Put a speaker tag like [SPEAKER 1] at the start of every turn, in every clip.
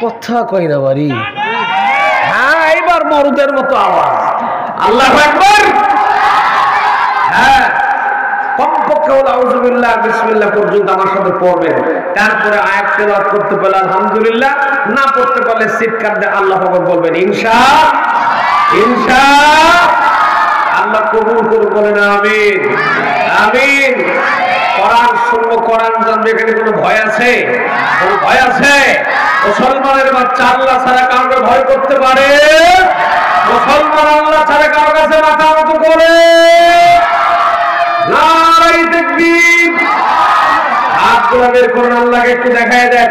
[SPEAKER 1] কথা কই না বাড়ি। হ্যাঁ, এইবার মরুদের মতো আওয়াজ। আল্লাহু আকবার। হ্যাঁ, কমপক্ষে হলো আউযুবিল্লাহ বিসমিল্লাহ পর্যন্ত আমার সাথে পড়বেন। তারপরে আয়াত তেলাওয়াত করতে পারলে আলহামদুলিল্লাহ, না পড়তে পারলে চিৎকার দিয়ে আল্লাহু আকবার বলবেন ইনশাআল্লাহ। আল্লাহ কবুল করুন, বলেন আমিন আমিন। কোরআন শুনবো, কোরআন জানবে, এখানে কোনো ভয় আছে? কোনো ভয় আছে? মুসলমানের বাচ্চা আল্লাহ ছাড়া কাউকে ভয় করতে পারে? মুসলমান আল্লাহ ছাড়া কারো কাছে মাথা নত করে? নারায়ে তাকবীর। হাতগুলো বের করুন, আল্লাহকে একটু দেখায় দেন।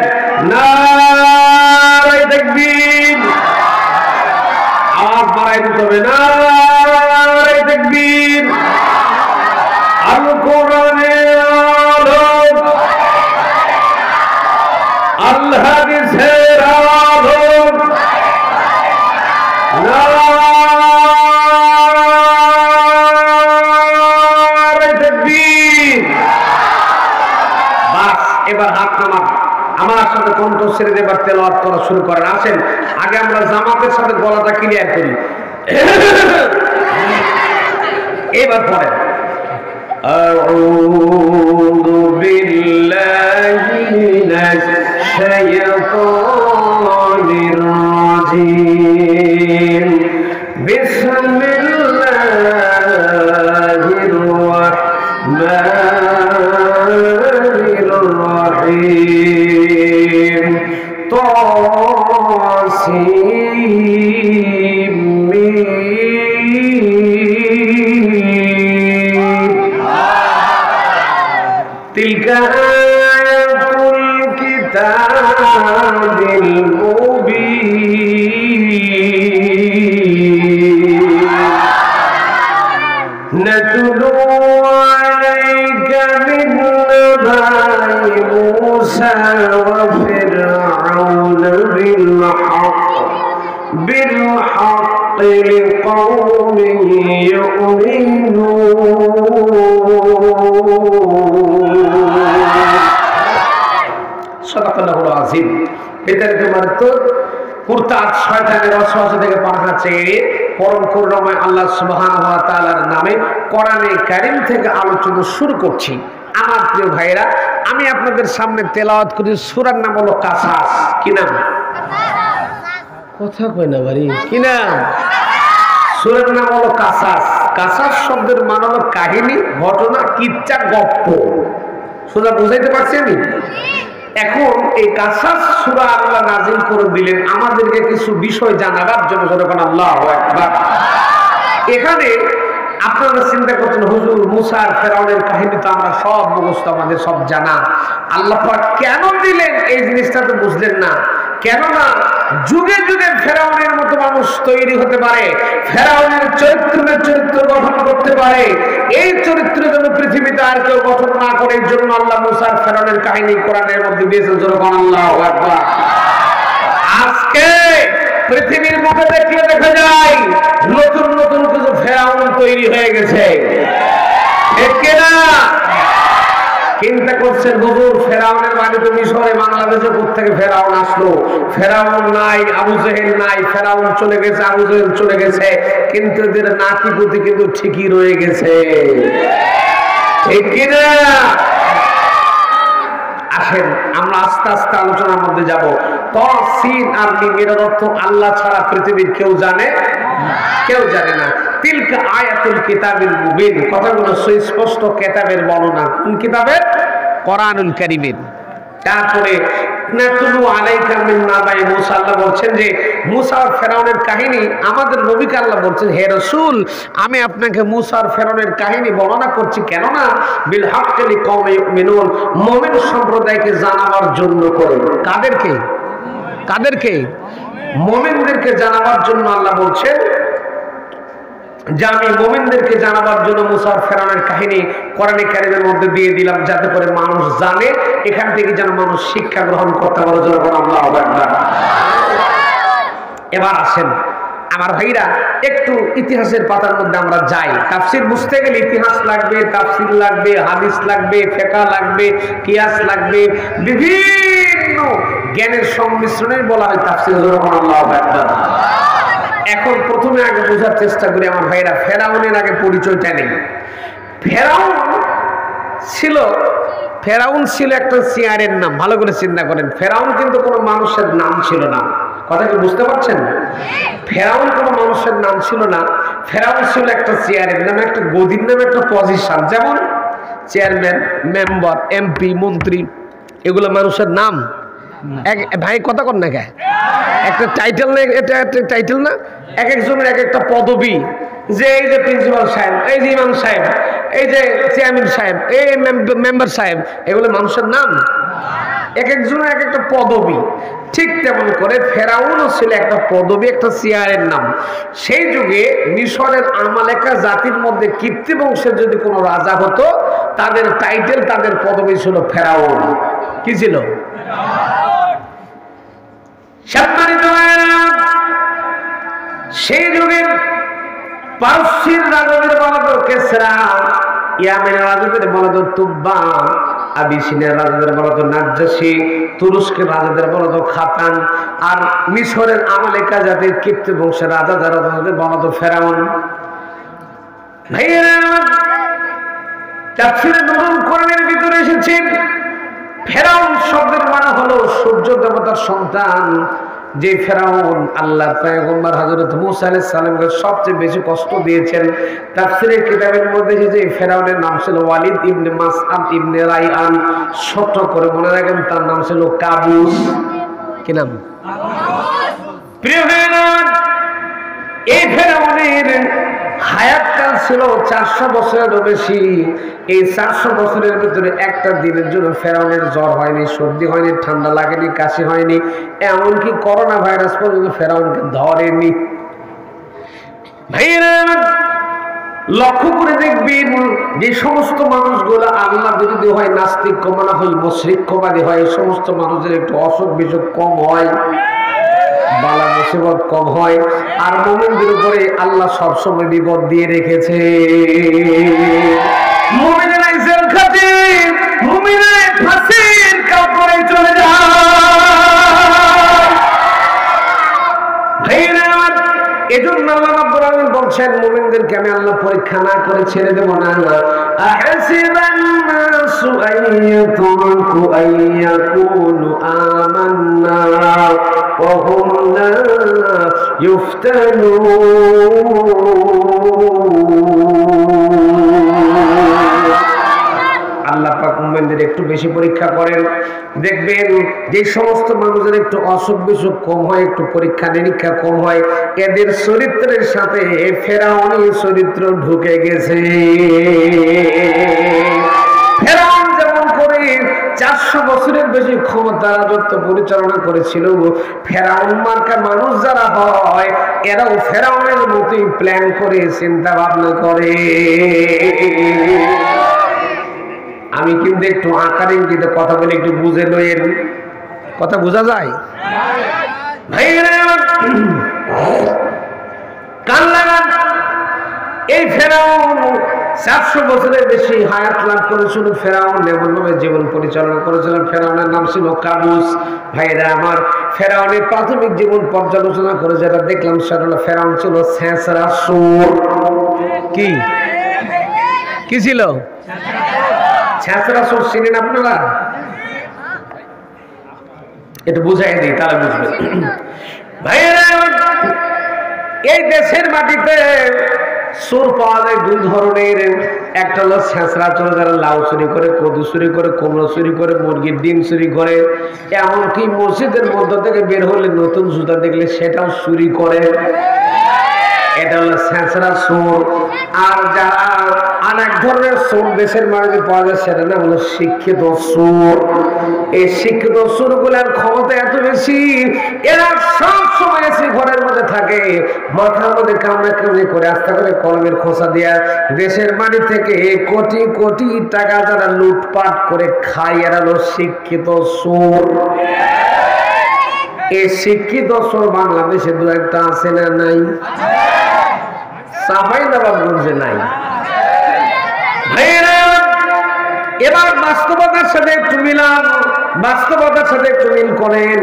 [SPEAKER 1] নারায়ে তাকবীর। আওয়াজ বাড়াই দিতে হবে। নারায়ে তাকবীর। আল কোরআনের আলো, আল হাদিসের আলো। নারায়ে তাকবীর। বাস, এবার হাত নামান। আমার সাথে কণ্ঠ ছেড়ে দিয়ে এবার তেলাওয়াত করা শুরু করেন। আসেন, আগে আমরা জামাতের সাথে গলাটা ক্লিয়ার করি। এবার পড়েন। আউযু বিল্লাহি মিনাশ শাইতানির রাজীম। বিসমিল্লাহির রাহমানির রাহিম। তাসিম মিম। তিলকা আয়াতুল কিতাবিল মুবিন। নাতলু আলাইকা মিন নাবাই মূসা ওয়া ফিরআউন বিল হক লিকওমিন ইউমিনুন। সাদাকাল্লাহুল আযীম। এটার মাত্র কুরতাত শয়তানের ওয়াসওয়াসা থেকে পানাহা চেয়ে পরম করুণাময় আল্লাহ সুবহানাহু ওয়া তাআলার নামে কোরআনে কারীম থেকে আলোচনা শুরু করছি। আমার প্রিয় ভাইরা, আমি আপনাদের সামনে তেলাওয়াত করি সূরার নাম হলো কাসাস। কি নাম? কথা কই না বাড়ি। কি নাম? সূরার নাম হলো কাসাস। কাসাস শব্দের মানে হলো কাহিনী, ঘটনা, কিচ্ছা, গপ্প। সোজা বুঝাইতে পারছি আমি? এখন এই কাসাস সূরা আল্লাহ নাযিল করে দিলেন আমাদেরকে কিছু বিষয় জানাবার জন্য। যখন আল্লাহু আকবার। এখানে আপনারা চিন্তা করছেন, হুজুর মুসা আর ফেরাউনের কাহিনী তো আমরা সব মুখস্থ, আমাদের সব জানা। আল্লাহ পাক কেন দিলেন এই জিনিসটা তো বুঝলেন না। কেননা যুগে যুগে ফেরাউনের মতো মানুষ তৈরি হতে পারে, ফেরাউনের চরিত্র গঠন করতে পারে। এই চরিত্র যেন পৃথিবীতে আর কেউ গঠন না করে, এই জন্য আল্লাহ মুসা আর ফেরাউনের কাহিনী কোরআনের মধ্যে দিয়েছেন। যখন আল্লাহু আকবার। আজকে পৃথিবীর মুখে দেখলে দেখা যায় নতুন নতুন কিছু ফেরাউন তৈরি হয়ে গেছে, ঠিক কিনা? চিন্তা করছেন, হুজুর ফেরাউনের বাড়ি তো মিশরে, বাংলাদেশে কোত্থেকে ফেরাউন আসলো? ফেরাউন নাই, আবু জেহেল নাই, ফেরাউন চলে গেছে, আবু জেহেল চলে গেছে, কিন্তু এদের নাতিপুতি কিন্তু ঠিকই রয়ে গেছে, ঠিক কিনা? আসেন আমরা আস্তে আস্তে আলোচনার মধ্যে যাব। তাসিন আর মিম এর অর্থ আল্লাহ ছাড়া পৃথিবীর কেউ জানে কেউ জানে না। তিলকা আয়াতুল কিতাবিল মুবিন, কথাগুলো সুস্পষ্ট কিতাবের বর্ণনা। কোন কিতাবের? কোরআনুল কারীমের। তারপরে নাতলু আলাইকা মিন নাবাই মূসা, আল্লাহ বলছেন যে মূসা আর ফেরাউনের কাহিনী আমাদের নবীকে আল্লাহ বলছেন, হে রাসূল আমি আপনাকে মূসা আর ফেরাউনের কাহিনী বর্ণনা করছি, কেননা বিল হাক্কি লিকওমি ইউমিনুন, মুমিন সম্প্রদায়কে জানাবার জন্য করে। কাদেরকে? কাদেরকে? মুমিনদেরকে জানাবার জন্য আল্লাহ বলছেন যে আমি মুমিনদেরকে জানাবার জন্য মূসা আর ফেরাউনের কাহিনী কোরআনে কারীমের মধ্যে দিয়ে দিলাম, যাতে করে মানুষ জানে, এখান থেকে যেন মানুষ শিক্ষা গ্রহণ করতে পারে। যখন আল্লাহু আকবার। এবার আসেন আমার ভাইরা, একটু ইতিহাসের পাতার মধ্যে আমরা যাই। তাফসীর বুঝতে গেলে ইতিহাস লাগবে, তাফসীর লাগবে, হাদিস লাগবে, ফিকহ লাগবে, কিয়াস লাগবে, বিভিন্ন জ্ঞানের সংমিশ্রণে বলা হয় তাফসীর। আল্লাহু আকবার। এখন প্রথমে আগে বোঝার চেষ্টা করি আমার ভাইরা, ফেরাউনের আগে পরিচয়টা নেই। ফেরাউন ছিল একটা চেয়ারের নাম। ভালো করে চিন্তা করেন, ফেরাউন কিন্তু কোনো মানুষের নাম ছিল না। কথা কি বুঝতে পারছেন? ফেরাউন কোনো মানুষের নাম ছিল না। ফেরাউন ছিল একটা চেয়ারের নাম, একটা গদির নাম, একটা পজিশন। যেমন চেয়ারম্যান, মেম্বার, এমপি, মন্ত্রী, এগুলো মানুষের নাম। ভাই কথা কর না, একটা টাইটেল না? এটা একটা টাইটেল না? এক একজনের এক একটা পদবি। যে এই যে প্রিন্সিপাল সাহেব, এই যে ইমাম সাহেব, এই যে চেয়ারম্যান সাহেব, এই মেম্বার সাহেব, এগুলো মানুষের নাম। এক একজনের এক একটা পদবি। ঠিক তেমন করে ফেরাউনও ছিল একটা পদবি, একটা চেয়ারের নাম। সেই যুগে মিশরের আমালেকা জাতির মধ্যে কিপ্তি বংশের যদি কোনো রাজা হতো, তাদের টাইটেল, তাদের পদবি ছিল ফেরাউন। কি ছিল? সেই যুগের পারস্যের রাজাদের বলা তো কেসরা, ইয়ামেনের রাজাদের বলা তো তুব্বা, আবিসিনিয়ার রাজাদের বলা তো নাজ্জাসী, তুরস্কের রাজাদের বলা তো খাতান, আর মিশরের আমালেকা জাতির কিপ্তি বংশের রাজা যারা তাদের বলা তো ফেরাউন। ভাইয়েরা, তাফসীরে নতুন কোরআনের ভিতরে এসেছে ফেরাউন শব্দের মানে হলো সূর্য দেবতার সন্তান। যে ফেরাউন আল্লাহর পয়গম্বর হযরত মূসা আলাইহিস সালামকে সবচেয়ে বেশি কষ্ট দিয়েছেন, তাফসীরের কিতাবের মধ্যে যে ফেরাউনের নাম ছিল ওয়ালিদ ইবনে মাসআদ ইবনে রাইআন। ছোট করে মনে রাখেন, তার নাম ছিল কাবুস। কি নাম? প্রিয় ভাইরা, এই ফেরাউনের হায়াতকাল ছিল 400 বছরেরও বেশি। এই 400 বছরের ভিতরে একটা দিনের জন্য ফেরাউনের জ্বর হয়নি, সর্দি হয়নি, ঠান্ডা লাগেনি, কাশি হয়নি, এমনকি করোনা ভাইরাস পর্যন্ত ফেরাউনকে ধরেনি। ভাইয়েরা, লক্ষ্য করে দেখবেন যে সমস্ত মানুষগুলো আল্লাহ বিরোধী হয়, নাস্তিক কমানা হয়, মুশরিকবাদী হয়, এই সমস্ত মানুষের একটু অসুখ বিসুখ কম হয়, বালা মুসিবত কম হয়। আর মুমিনদের উপরে আল্লাহ সবসময় বিপদ দিয়ে রেখেছে। মুমিনেরা জেল খাটে, মুমিনেরা ফাঁসির কাপড়ে চলে যায়। ভাইরা, এজন্য আল্লাহ রাব্বুল আলামিন বলছেন, মুমিনদেরকে আমি আল্লাহ পরীক্ষা না করে ছেড়ে দেব না। আহাসিবান নাসু আইয়াতুরকু আইয়াকুলু আমান্না ওয়া হুম লা ইফতানুন। আল্লাহ পাক মুমিনদের একটু বেশি পরীক্ষা করেন। দেখবেন যে সমস্ত মানুষের একটু অসুখ বিসুখ কম হয়, একটু পরীক্ষা নিরীক্ষা কম হয়, এদের চরিত্রের সাথে ফেরাউনি চরিত্র ঢুকে গেছে। ফেরাউন যেমন করে 400 বছরের বেশি ক্ষমতা রাজত্ব পরিচালনা করেছিল, ফেরাউন মার্কা মানুষ যারা হয় এরাও ফেরাউনের মতোই প্ল্যান করে, চিন্তা ভাবনা করে। আমি কিন্তু একটু আকার ইঙ্গিতে কথা বলে একটু বুঝে লইয়েন, কথা বোঝা যায়? ভাইরা, কান লাগান। এই ফেরাউন 400 বছরের বেশি হায়াত লাভ করেছিল। ফেরাউন এমনভাবে জীবন পরিচালনা করেছিলেন, ফেরাউনের নাম ছিল কাবুস। ভাইরা আমার, ফেরাউনের প্রাথমিক জীবন পর্যালোচনা করে যেটা দেখলাম সেটা হলো ফেরাউন ছিল ছেঁচড়া সুর। কি কি ছিল? ছেঁচড়া সুর চিনেন আপনারা? একটু বুঝাই দিই, তারা বুঝবে। ভাইরা, এই দেশের মাটিতে সুর পাওয়া যায় দুই ধরনের। একটা হলো ছেঁচড়া চোর, যারা লাউ চুরি করে, কদু চুরি করে, কুমড়ো চুরি করে, মুরগির ডিম চুরি করে, এমনকি মসজিদের মধ্য থেকে বের হলে নতুন জুতা দেখলে সেটাও চুরি করে। এটা হলো ছেঁচড়া চোর। আর যারা আর এক ধরনের চোর দেশের মাটিতে পাওয়া যায়, সেটা নাম হলো শিক্ষিত চোর। এই শিক্ষিত চোরগুলোর ক্ষমতা এত বেশি, এরা সব সময় এসে ঘরের মধ্যে থাকে, মাথার মধ্যে কামড়া কামড়ি করে, আস্তে করে কলমের খোসা দিয়া দেশের মাটি থেকে কোটি কোটি টাকা যারা লুটপাট করে খায়, এরা হলো শিক্ষিত চোর। এই শিক্ষিত চোর বাংলাদেশে দু একটা আছে না নাই? চাঁপাইনবাবগঞ্জে নাই। এবার বাস্তবতার সাথে একটু মিলাম। বাস্তবতার সাথে একটু মিল করেন।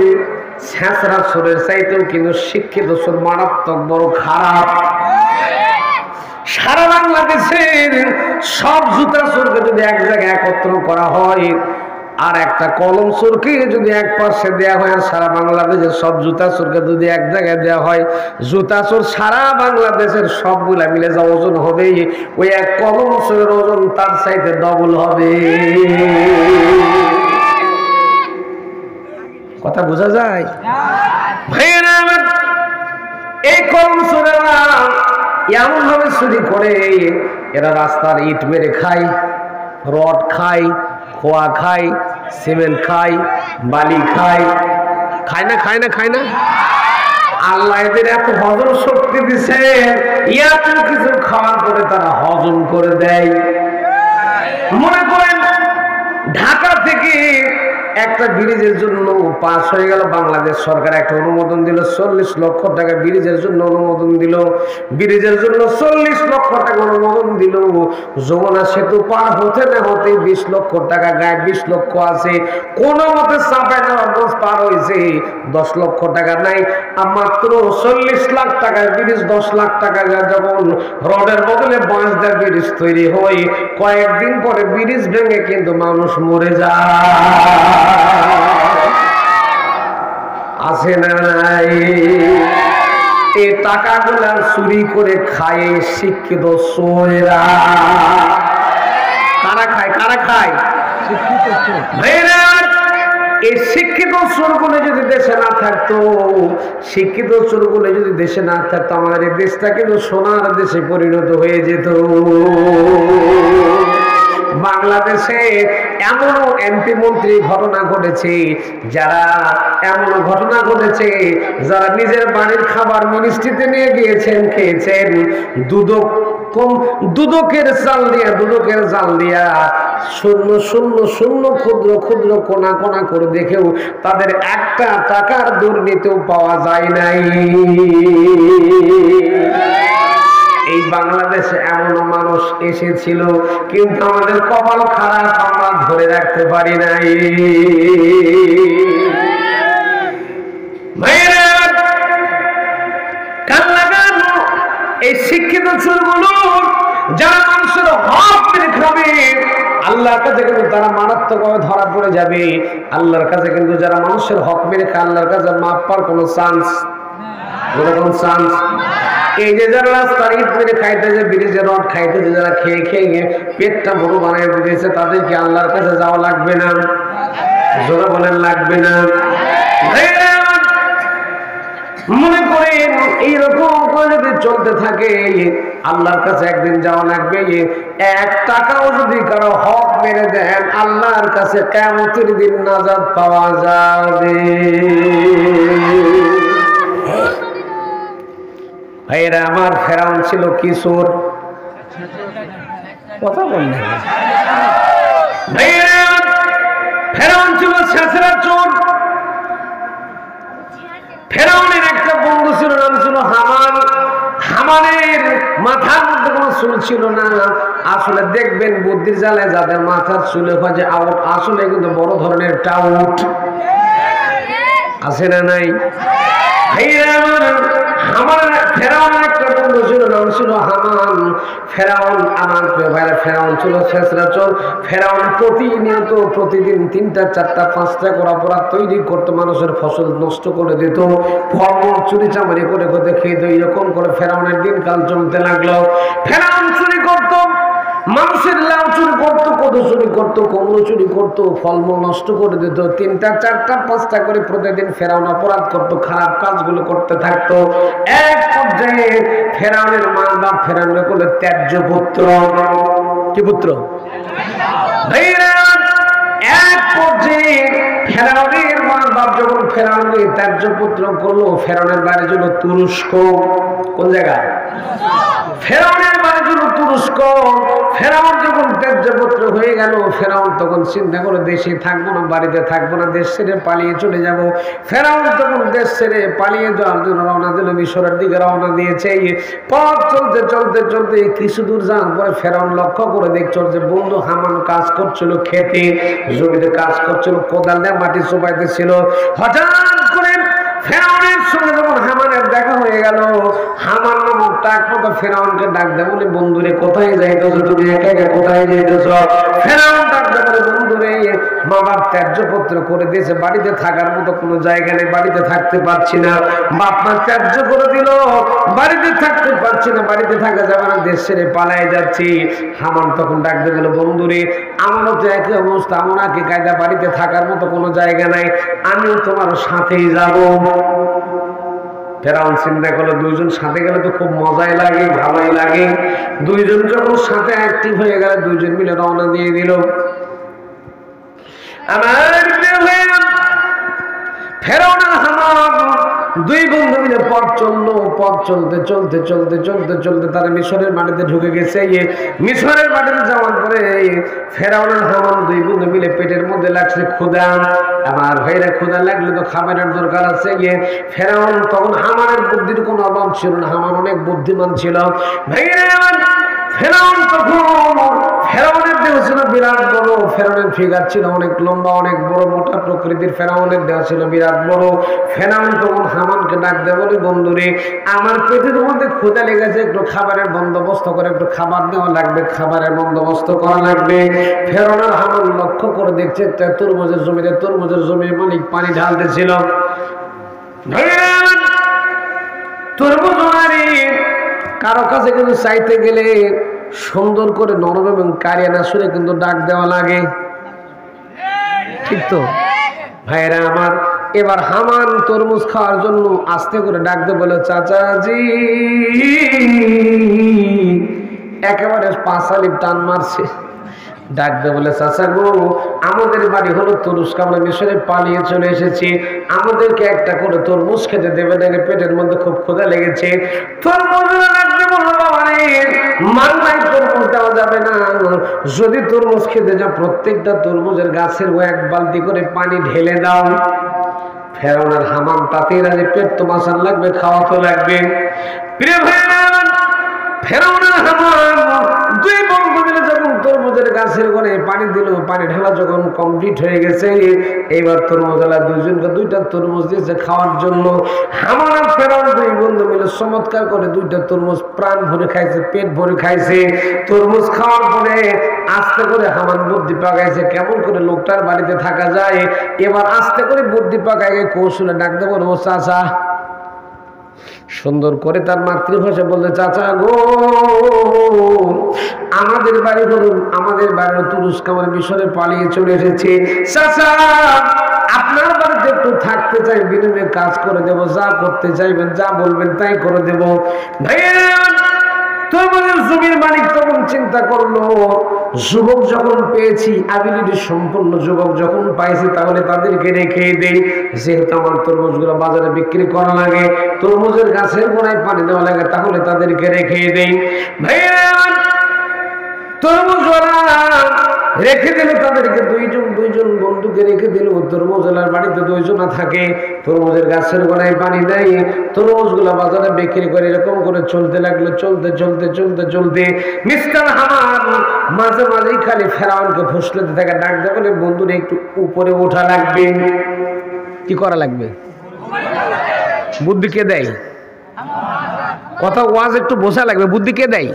[SPEAKER 1] ছেঁচড়া সুরের চাইতেও কিন্তু শিক্ষিত সুর মারাত্মক বড় খারাপ। সারা বাংলাদেশের সব জুতা সুরকে যদি এক জায়গায় একত্র করা হয়, আর একটা কলম সুরকে যদি এক পাশে দেওয়া হয়, আর সারা বাংলাদেশের সব জুতা সুরকে যদি এক জায়গায় দেওয়া হয়, জুতা সুর সারা বাংলাদেশের সবগুলা মিলে যা ওজন হবে, ওই এক কলম সুরের ওজন তার চাইতে ডবল হবে। কথা বোঝা যায় ভাইয়েরা আমার? এই কলম সুরেরা এমন ভাবে চুরি করে, এরা রাস্তার ইট মেরে খায়, রড খায়, খোয়া খায়, সিমেন্ট খায়, বালি খায়, খায় না খায় না খায় না? আল্লাহ এদের এত হজম শক্তি দিছে, এত কিছু খাওয়ার পরে তারা হজম করে দেয়। মনে করেন ঢাকা থেকে একটা ব্রিজের জন্য পাস হয়ে গেল, বাংলাদেশ সরকার একটা অনুমোদন দিল, 40 লক্ষ টাকা ব্রিজের জন্য অনুমোদন দিল, ব্রিজের জন্য 40 লক্ষ টাকা অনুমোদন দিল। যমুনা সেতু পার হতে না হতে 20 লক্ষ টাকা, গায়ে 20 লক্ষ আছে, কোন মতে চাপায় নবাবগঞ্জ পার হয়েছে, 10 লক্ষ টাকা নাই, মাত্র 40 লাখ টাকায় ব্রিজ, 10 লাখ টাকা যেমন রডের বদলে বাঁশ দিয়ে ব্রিজ তৈরি হয়, কয়েকদিন পরে ব্রিজ ভেঙে কিন্তু মানুষ মরে যায়। আছে না নাই? এই টাকাগুলা চুরি করে খায় শিক্ষিত চোরেরা। কারা খায়? কারা খায়? ভাইরা, এই শিক্ষিত চোরগুলো যদি দেশে না থাকতো, শিক্ষিত চোরগুলো যদি দেশে না থাকতো, আমাদের এই দেশটা কিন্তু সোনার দেশে পরিণত হয়ে যেত। বাংলাদেশে এমনও এমপি মন্ত্রী ঘটনা ঘটেছে, যারা এমন ঘটনা ঘটেছে, যারা নিজের বাড়ির খাবার মিনিস্ট্রিতে নিয়ে গিয়েছেন, খেয়েছেন, দুদকের জাল দিয়া শূন্য শূন্য শূন্য ক্ষুদ্র ক্ষুদ্র কোনা কোনা করে দেখেও তাদের একটা টাকার দুর্নীতিও পাওয়া যায় নাই। এই বাংলাদেশে এমন মানুষ এসেছিল, কিন্তু আমাদের কপাল খারাপ, আমরা ধরে রাখতে পারি নাই। এই শিক্ষিত চোরগুলো যারা মানুষের হক মেরে খাবে, আল্লাহর কাছে কিন্তু তারা মারাত্মকভাবে ধরা পড়ে যাবে। আল্লাহর কাছে কিন্তু যারা মানুষের হক মেরে খায়, আল্লাহর কাছে মাপ পাওয়ার কোনো চান্স, কোনো চান্স। এই যে যারা রাস্তার ইট মেরে খাইতেছে, ব্রিজের রড খাইতেছে, যারা খেয়ে খেয়ে পেটটা বড় বানিয়ে দিয়েছে, তাদেরকে আল্লাহর কাছে যাওয়া লাগবে না? জোরে বলেন লাগবে না? মনে করেন এইরকম করে যদি চলতে থাকে, আল্লাহর কাছে একদিন যাওয়া লাগবে। 1 টাকাও যদি কারো হক মেরে দেন, আল্লাহর কাছে কিয়ামতের দিন নাজাত পাওয়া যাবে। ভাইরা আমার, ফেরাউন ছিল কি চোর? কথা বললেন ভাইরা, ফেরাউন ছিল ছেঁচড়া চোর। ফেরাউনের একটা বন্ধু ছিল, নাম ছিল হামান। হামানের মাথার মধ্যে কোনো চুল ছিল না। আসলে দেখবেন বুদ্ধির জ্বালায় যাদের মাথার চুলে হয় যে আউট, আসলে কিন্তু বড় ধরনের টাউট। আছে না নাই? ফেরাউনের একটা বন্ধু ছিল, নাম ছিল হামান। ফেরাউন আমার ভাইরা, ফেরাউন ছিল ছেঁচড়া চোর। ফেরাউন প্রতিনিয়ত প্রতিদিন 3টা 4টা 5টা করে অপরাধ তৈরি করতো, মানুষের ফসল নষ্ট করে দিত, ফলমূল চুরি চামারি করে করে খেয়ে দিত। এরকম করে ফেরাউনের দিনকাল চলতে লাগলো। ফেরাউন চুরি করতো, মানুষের লাউ চুরি করতো, কদু চুরি করতো, কুমড়ো চুরি করতো, ফলমূল নষ্ট করে দিত। 3টা 4টা 5টা করে প্রতিদিন ফেরাউন অপরাধ করতো, খারাপ কাজগুলো করতে থাকতো। এক পর্যায়ে ফেরাউনের মা বাপ ফেরাউনের কোলে ত্যায্য পুত্র। কি পুত্র? এক পর্যায়ে ফেরাউনের মা বাপ যখন ফেরাউনের ত্যায্য পুত্র করলো, ফেরাউনের বাড়ি ছিল তুরস্ক। কোন জায়গা? ফেরাউনের বাড়ি ছিল তুরস্ক। ফেরাউন যখন ত্যাজ্যপুত্র হয়ে গেল, ফেরাউন তখন চিন্তা করে দেশে থাকবো না, বাড়িতে থাকবো না, দেশ ছেড়ে পালিয়ে চলে যাব। ফেরাউন তখন দেশ ছেড়ে পালিয়ে যাওয়ার জন্য রওনা দিল, মিশরের দিকে রওনা দিয়েছে। পথ চলতে চলতে চলতে কিছু দূর যাওয়ার পরে ফেরাউন লক্ষ্য করে দেখছিল যে বন্ধু হামান কাজ করছিল, খেতে জমিতে কাজ করছিল, কোদাল দিয়ে মাটি চোপাইতেছিল। হঠাৎ করে ফেরাউনের সঙ্গে যখন হামানের দেখা হয়ে গেল, হামান নামক ডাক মতো ফেরাউনকে ডাক দেয়, বলে বন্ধুরে কোথায় যাইতেছো তুমি, একা একা কোথায় যাইতেছ? ফেরাউন ডাক দেয়, বন্ধুরে বাবার ত্যাজ্যপত্র করে দিয়েছে, বাড়িতে থাকার মতো কোনো জায়গা নেই, বাড়িতে থাকতে পারছি না, বাপ মা ত্যায্য করে দিল, বাড়িতে থাকতে পারছি না, বাড়িতে থাকা যাবে না, দেশ ছেড়ে পালায় যাচ্ছি। হামান তখন ডাক দিয়ে গেল, বন্ধুরে আমারও তো একই অবস্থা, আমার আগে কায়দা, বাড়িতে থাকার মতো কোনো জায়গা নাই, আমিও তোমার সাথেই যাব। ফেরাউন চিন্তা করলো দুইজন সাথে গেলে তো খুব মজাই লাগে, ভালোই লাগে। দুইজন যখন সাথে অ্যাক্টিভ হয়ে গেলে দুইজন মিলে রওনা দিয়ে দিল। আমার ফেরাউন আর হামান দুই বন্ধু মিলে পথ চললো। পথ চলতে চলতে চলতে চলতে চলতে তারা মিশরের মাটিতে ঢুকে গেছে। মিশরের মাটিতে যাওয়ার পরে ফেরাউন আর হামান দুই বন্ধু মিলে পেটের মধ্যে লাগছে ক্ষুধা। আমার ভাইরা ক্ষুধা লাগলে তো খাবারের দরকার আছে। ফেরাউন তখন হামানের বুদ্ধির কোনো অভাব ছিল না, হামান অনেক বুদ্ধিমান ছিল। ভাইরা ফেরাউন তখন, ফেরাউনের দেহ ছিল বিরাট বড়, ফেরাউনের ফিগার ছিল অনেক লম্বা, অনেক বড় মোটা প্রকৃতির, ফেরাউনের দেহ ছিল বিরাট বড়। ফেরাউন তখন হামানকে ডাক দেয়, বলে বন্ধুরে আমার পেটের মধ্যে ক্ষুধা লেগেছে, একটু খাবারের বন্দোবস্ত করে, একটু খাবার দেওয়া লাগবে, খাবারের বন্দোবস্ত করা লাগবে। ফেরাউনের হামান লক্ষ্য করে দেখছে তরমুজের জমিতে, তরমুজের জমির মালিক পানি ঢালতেছিল। তরমুজ কারো কাছে কিন্তু চাইতে গেলে সুন্দর করে নরম এবং কারিয়ানা সুরে কিন্তু ডাক দেওয়া লাগে, ঠিক তো ভাইরা আমার? এবার হামান তরমুজ খাওয়ার জন্য আস্তে করে ডাক দিয়ে বলে, চাচাজি, একেবারে পাঁচালি টান মারছে। ডাক দিয়ে বলে, চাচা গো, আমাদের বাড়ি হলো তুরস্ক, আমরা মিশরে পালিয়ে চলে এসেছি, আমাদেরকে একটা করে তরমুজ খেতে দেবে নাকি, পেটের মধ্যে খুব ক্ষুধা লেগেছে। তরমুজ লাগবে বললো, বাবা রে মানলাই তরমুজ দেওয়া যাবে না, যদি তরমুজ খেতে যাও প্রত্যেকটা তরমুজের গাছের ও এক বালতি করে পানি ঢেলে দাও। ফেরাউন আর হামান তাতেই রাজি, পেট তো বাঁচান লাগবে, খাওয়া তো লাগবে। প্রিয় ভাইরা, ফেরাউন আর হামান দুই বন্ধু মিলে যখন তরমুজের গাছের গোড়ে পানি দিল, পানি ঢালা যখন কমপ্লিট হয়ে গেছে, এইবার তরমুজওয়ালা দুইজনকে দুইটা তরমুজ দিয়েছে খাওয়ার জন্য। হামান আর ফেরাউন দুই বন্ধু মিলে চমৎকার করে দুইটা তরমুজ প্রাণ ভরে খাইছে, পেট ভরে খাইছে। তরমুজ খাওয়ার পরে আস্তে করে হামান বুদ্ধি পাকাইছে কেমন করে লোকটার বাড়িতে থাকা যায়। এবার আস্তে করে বুদ্ধি পাকাইয়ে কৌশলে ডাকতে বলবো, চাচা, সুন্দর করে তার মাতৃভাষা বলতে, চাচা গো, আমাদের বাড়ি হলো, আমাদের বাড়ি তুরস্ক, আমরা মিশরে পালিয়ে চলে এসেছি। চাচা আপনার বাড়িতে একটু থাকতে চাই, বিনিময়ে কাজ করে দেবো, যা করতে চাইবেন, যা বলবেন তাই করে দেব। ভাইয়া তরমুজের জমির মালিক তখন চিন্তা করলো, যুবক যখন পেয়েছি, অ্যাবিলিটি সম্পন্ন যুবক যখন পাইছি, তাহলে তাদেরকে রেখে দেই। যেহেতু আমার তরমুজগুলো বাজারে বিক্রি করা লাগে, তরমুজের গাছের গোড়ায় পানি দেওয়া লাগে, তাহলে তাদেরকে রেখে দেই। ভাইয়া তরমুজওয়ালা রেখে দিল তাদেরকে, দুইজন বন্ধুকে রেখে দিল। তরমুজওয়ালার বাড়িতে দুইজনা থাকে, তরমুজের গাছের গোড়ায় পানি দেয়, তরমুজগুলা বাজারে বিক্রি করে। এরকম করে চলতে লাগলো, চলতে চলতে চলতে চলতে মিস্টার হামান মাঝে মাঝেই খালি ফেরাউনকে ফুসলাতে থাকে, ডাক দেয়, বলে বন্ধুরা একটু উপরে ওঠা লাগবে। কি করা লাগবে? বুদ্ধি কে দেয়? কথা ওয়াজ একটু বোঝা লাগবে, বুদ্ধি কে দেয়?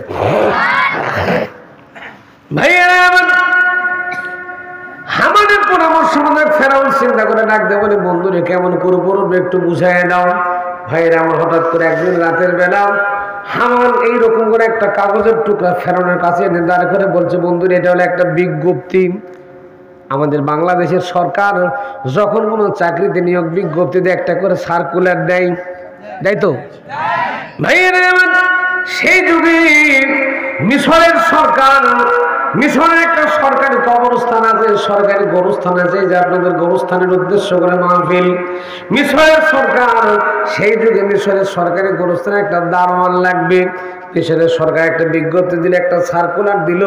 [SPEAKER 1] ভাইয়া হামানের পরামর্শ মতো ফেরাউন চিন্তা করে ডাক দেয়, বলে বন্ধুরে কেমন করবো একটু বুঝাই দাও। ভাইয়েরা আমার হঠাৎ করে একদিন রাতের বেলা হামান এইরকম করে একটা কাগজের টুকরা ফেরাউনের কাছে এনে দাঁড় করে বলছে, বন্ধুরে এটা হলো একটা বিজ্ঞপ্তি। আমাদের বাংলাদেশের সরকার যখন কোনো চাকরিতে নিয়োগ বিজ্ঞপ্তিতে একটা করে সার্কুলার দেয়, তাই তো ভাইয়েরা সেই যুগে মিশরের সরকার, মিশরের একটা সরকারি কবরস্থান আছে, সরকারি গরুস্থান আছে, যে আপনাদের গরুস্থানের উদ্দেশ্য করে মাহফিল। মিশরের সরকার সেই যুগে মিশরের সরকারি গরুস্থানে একটা দারোয়ান লাগবে। দেশের সরকার একটা বিজ্ঞপ্তি দিল, একটা সার্কুলার দিল,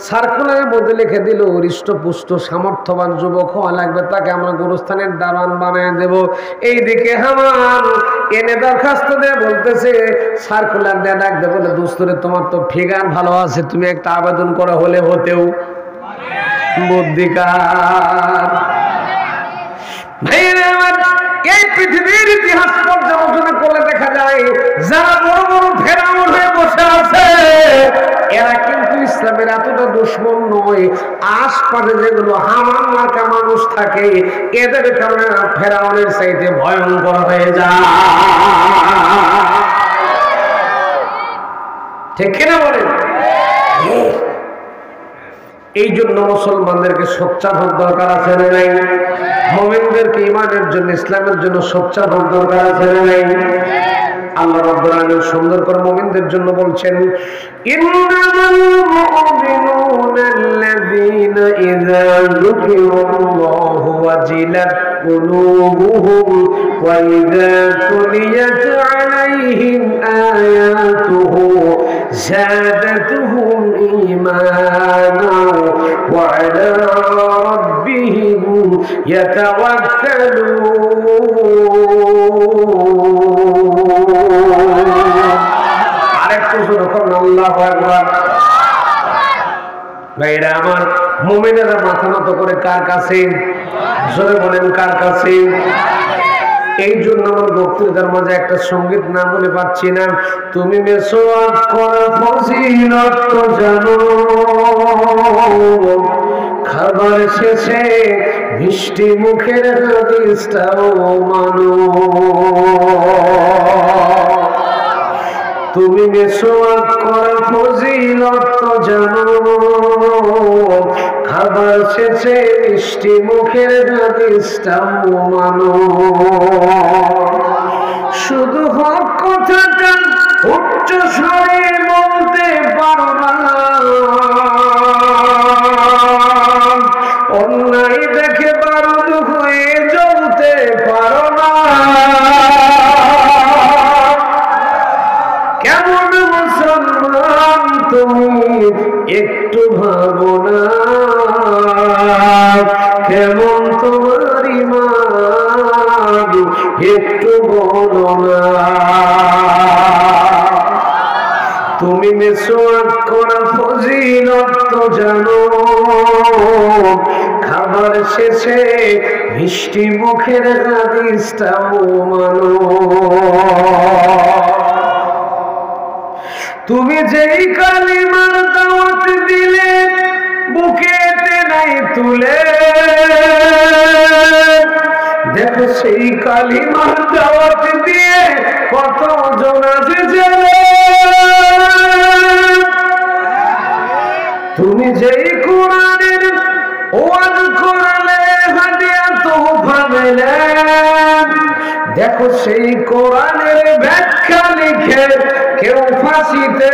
[SPEAKER 1] সার্কুলারের মধ্যে লিখে দিল হৃষ্টপুষ্ট সামর্থ্যবান যুবক হওয়া লাগবে, তাকে আমরা গোরস্থানের দারোয়ান বানিয়ে দেব। এইদিকে হামান এনে দরখাস্ত দিয়ে বলতেছে, সার্কুলার দিয়ে ডাক দেবো বলে, দোস্তরে তোমার তো ফিগার ভালো আছে, তুমি একটা আবেদন করা হলে হতেও বুদ্ধিকার। ভাইরা আমার, এই পৃথিবীর ইতিহাস পর্যালোচনা করলে দেখা যায় যারা বড় বড় ফেরাউন হয়ে বসে আছে এরা কিন্তু ইসলামের এতটা দুশমন নয়। আশপাশে যেগুলো হামান মার্কা মানুষ থাকে এদের কারণে ফেরাউনের চাইতে ভয়ঙ্কর হয়ে যায়। ঠিক কিনা বলেন? এই জন্য মুসলমানদেরকে সোচ্চার হওয়ার দরকার আছে না নাই? মুমিনদেরকে ঈমানের জন্য, ইসলামের জন্য সোচ্চার হওয়ার দরকার আছে না নাই? আল্লাহ রাব্বুল আলামিন সুন্দর করে মুমিনদের জন্য বলছেন, ইন্নামাল মুমিনুনা আল্লাযীনা ইযা যুকিরাল্লাহু ওয়াজিলাত কুলুবুহুম ওয়া ইযা তুলিয়াত আলাইহিম আয়াতুহু زادتهم إيمانا وعلى ربهم يتوكلون আরেকটু জোরে করুন আল্লাহু আকবার। ভাইরা আমার, মুমিনেরা মাথা নত করে কার কাছে? জোরে বলেন, কার কাছে? এই জন্য আমার বক্তৃতার মাঝে একটা সঙ্গীত না বলে পাচ্ছি না। তুমি মেসওয়াক করা ফজিলত তো জানো, খাবার শেষে মিষ্টি মুখের হাদিসটাও মানো। তুমি মেসওয়াক করা ফজিলত তো জানো, খাবার শেষে মিষ্টি মুখের হাদিসটাও মানো। শুধু হক কথাটা উচ্চ স্বরে বলতে পারো না, অন্যায় দেখে বারুদ হয়ে জ্বলতে পারো না। কেমন মুসলমান তুমি একটু ভাবো না, কেমন তোমার ঈমান একটু বলো না। তুমি মেসওয়াক করা ফজিলত তো জানো, খাবার শেষে মিষ্টি মুখের হাদিসটাও মানো। তুমি যেই কালিমার দাওয়াত দিলে বুকেতে নাই তুলে, দেখো সেই কালিমার দাওয়াত দিয়ে কত জন আছে জেলে। তুমি যেই কোরআনের ওয়াজ করলে হাদিয়া তোহফা মেলে, দেখো সেই কোরআনের ব্যাখ্যা লিখে কেউ ফাঁসিতে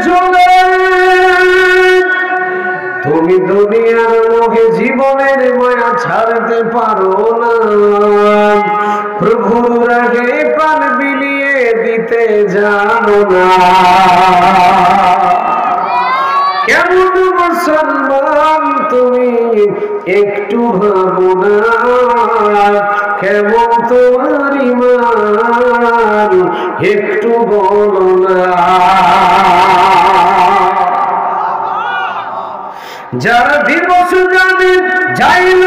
[SPEAKER 1] ঝোলে। তুমি দুনিয়ার মোহে জীবনের মায়া ছাড়তে পারো না, প্রভুর রাগে প্রাণ বিলিয়ে দিতে জানো না। কেমন মুসলমান তুমি একটু ভাবো না, কেমন তোমার ঈমান একটু বলো না। যারা দিবস জানে যাইল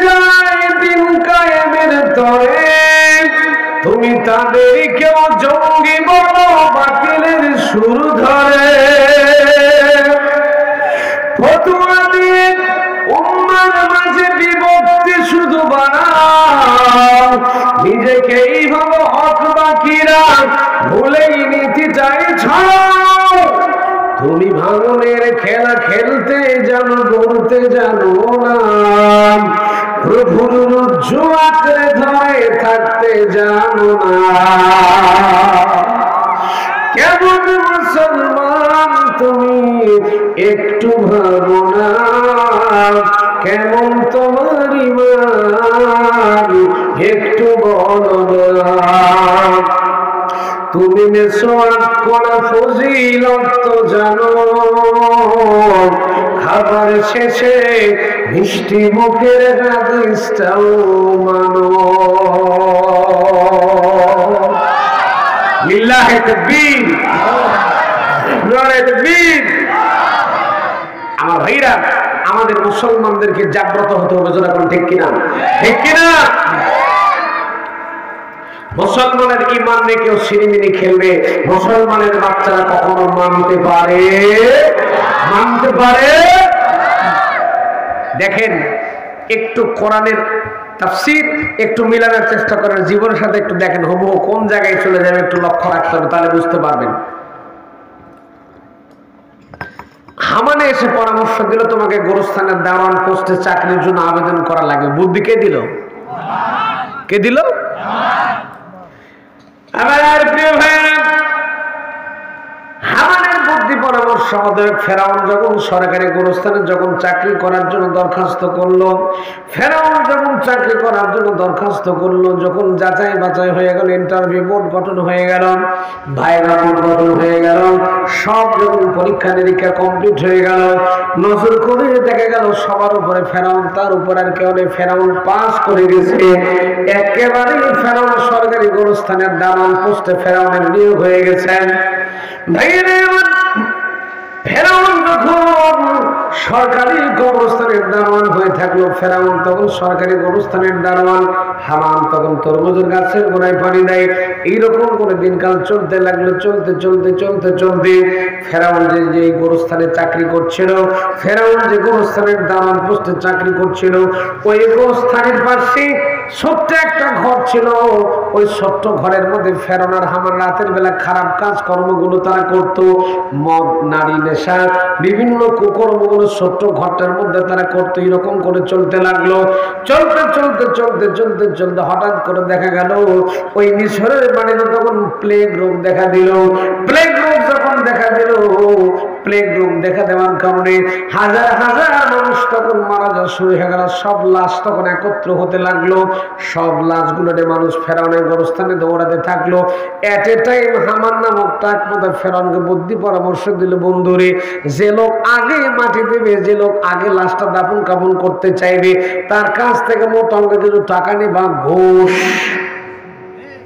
[SPEAKER 1] যায় দিন কায়েমের তরে, তুমি তাদের কেউ জঙ্গি বলো বাতিলের সুর ধরে। ফতোয়া দিয়ে উম্মার মাঝে বিভক্তি শুধু বাড়াও, নিজেকেই ভাবো হক বাকিরা ভুলেই নীতি চাই ছাড়াও। তুমি ভাঙনের খেলা খেলতে জানো, গড়তে জানো না, প্রভুর রজ্জু আঁকড়ে ধরে থাকতে জানো না। কেমন মুসলমান তুমি একটু ভাবো না, কেমন তোমার ঈমান একটু বলো না। তুমি মেসওয়াক করা ফজিলত তো জানো, খাবার শেষে মিষ্টি মুখের হাদিসটাও মানো। লিল্লাহি তাকবীর, নারে তাকবীর। আমার ভাইরা, আমাদের মুসলমানদেরকে জাগ্রত হতে হবে, যেটা কোন ঠিক কিনা? ঠিক কিনা? মুসলমানের ঈমান নিয়ে কেউ সিনেমিনি খেলবে, মুসলমানের বাচ্চারা কখনো মানতে পারে? দেখেন, একটু কোরআনের তাফসীর একটু মিলানোর চেষ্টা করেন জীবনের সাথে, একটু দেখেন হুবহু কোন জায়গায় চলে যাবে, একটু লক্ষ্য রাখতে হবে, তাহলে বুঝতে পারবেন। হামানে এসে পরামর্শ দিল তোমাকে গোরস্থানের দারোয়ান পোস্টে চাকরির জন্য আবেদন করা লাগবে। বুদ্ধি কে দিল? কে দিল? আমার প্রিয় ভাইরা, হামানের বুদ্ধি পরামর্শ মোতাবেক ফেরাউন যখন সরকারি গোরস্থানে যখন চাকরি করার জন্য দরখাস্ত করলো, ফেরাউন যখন চাকরি করার জন্য দরখাস্ত করলো, যখন যাচাই বাছাই হয়ে গেল, ইন্টারভিউ বোর্ড গঠন হয়ে গেল, ভাইভা বোর্ড গঠন হয়ে গেল, সব যখন পরীক্ষা নিরীক্ষা কমপ্লিট হয়ে গেল, নজর করে দেখা গেল সবার উপরে ফেরাউন, তার উপর আর কেউ নেই, ফেরাউন পাস করে গেছে। একেবারে ফেরাউন সরকারি গোরস্থানের দারোয়ান পোস্টে ফেরাউনের নিয়োগ হয়ে গেছেন। ফেরাউন যখন সরকারি গোরস্থানের দারোয়ান হয়ে থাকলো, ফেরাউন তখন সরকারি গোরস্থানের দারোয়ান, হামান তখন তরমুজের গাছের গোড়ায় পানি দেয়। এইরকম করে দিনকাল চলতে লাগলো, চলতে চলতে চলতে চলতে ফেরাউন যে গোরস্থানে চাকরি করছিল, ফেরাউন যে গোরস্থানের দারোয়ান পোস্টে চাকরি করছিল, ওই গোরস্থানের পাশে ছোট্ট একটা ঘর ছিল। ওই ছোট্ট ঘরের মধ্যে ফেরাউন আর হামান রাতের বেলা খারাপ কাজ কর্মগুলো তারা করতো, মদ, নারী, নেশা, বিভিন্ন কুকর্মগুলো ছোট্ট ঘরটার মধ্যে তারা করতো। এরকম করে চলতে লাগলো, চলতে চলতে চলতে চলতে চলতে হঠাৎ করে দেখা গেল ওই মিশরের বাড়িতে তখন প্লেগ রোগ দেখা দিল। প্লেগ রোগ যখন দেখা দিল, প্লেগ রোগ দেখা দেওয়ার কারণে হাজার হাজার মানুষ তখন মারা যাওয়া শুরু হয়ে গেল। সব লাশ তখন একত্র হতে লাগলো, সব লাশগুলো মানুষ ফেরাউনের গোরস্থানে দৌড়াতে থাকলো। এট এ টাইম হামান নামক টাক মতো ফেরাউনকে বুদ্ধি পরামর্শ দিল, বন্ধুরে, যে লোক আগে মাটি দেবে, যে লোক আগে লাশটা দাফন কাফন করতে চাইবে, তার কাছ থেকে মোট অঙ্কে কিছু টাকা নেবা ঘুষ।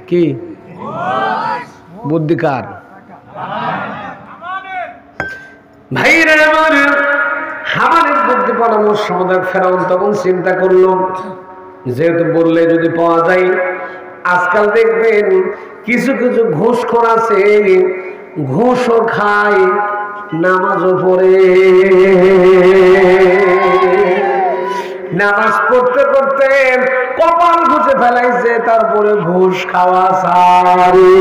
[SPEAKER 1] কি বুদ্ধি কার? ভাইরা আমার, হামানের বুদ্ধি পরামর্শ মতো ফেরাউন তখন চিন্তা করলো, যেহেতু বললে যদি পাওয়া যায়, আজকাল দেখবেন কিছু কিছু ঘুষখোর আছে, ঘুষও খায়, নামাজও পড়ে, নামাজ পড়তে পড়তে কপাল ঘুষে ফেলাইছে, তারপরে ঘুষ খাওয়া সারে।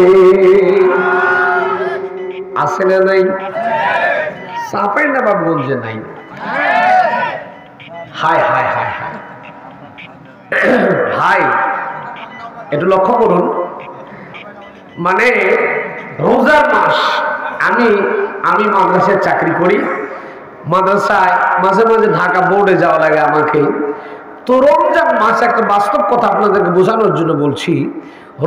[SPEAKER 1] আছে না নাই? চাপাই না বাবগঞ্জে নাই? হায় হায় হায় হায় ভাই, একটু লক্ষ্য করুন। মানে রোজার মাস, আমি মাদ্রাসায় চাকরি করি, মাদ্রাসায় মাঝে মাঝে ঢাকা বোর্ডে যাওয়া লাগে আমাকে। তো রমজান মাস, একটা বাস্তব কথা আপনাদেরকে বোঝানোর জন্য বলছি,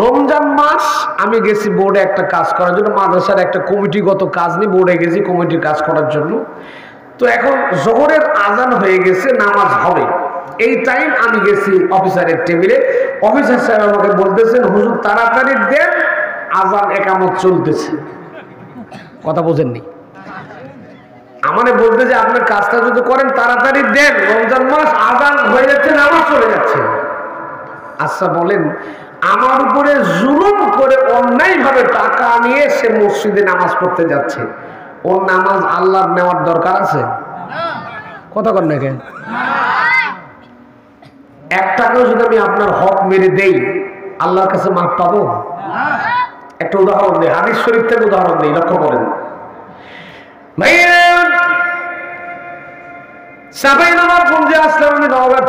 [SPEAKER 1] রমজান মাস আমি গেছি বোর্ডে একটা কাজ করার জন্য, মাদ্রাসার একটা কমিটিগত কাজ নিয়ে বোর্ডে গেছি কমিটির কাজ করার জন্য। তো এখন জোহরের আজান হয়ে গেছে, নামাজ হবে, এই টাইম আমি গেছি অফিসারের টেবিলে। অফিসার সাহেব আমাকে বলতেছেন, হুজুর তাড়াতাড়ি দেন, আজান একামত চলতেছে। কথা বোঝেননি? আমারে বলতে যে আপনার কাজটা যদি করেন তাড়াতাড়ি দেন, রমজান মাস, আজান হয়ে যাচ্ছে, নামাজ চলে যাচ্ছে। আচ্ছা বলেন, আমার উপরে জুলুম করে অন্যায় ভাবে টাকা নিয়ে সে মসজিদে নামাজ পড়তে যাচ্ছে, ওর নামাজ আল্লাহর নেওয়ার দরকার আছে? কথা কর না কেন? এক টাকাও যদি আমি আপনার হক মেরে দেই, আল্লাহর কাছে মাফ পাবো? একটা উদাহরণ দেই, হাদিস শরীফ থেকে উদাহরণ দেই, লক্ষ্য করেন।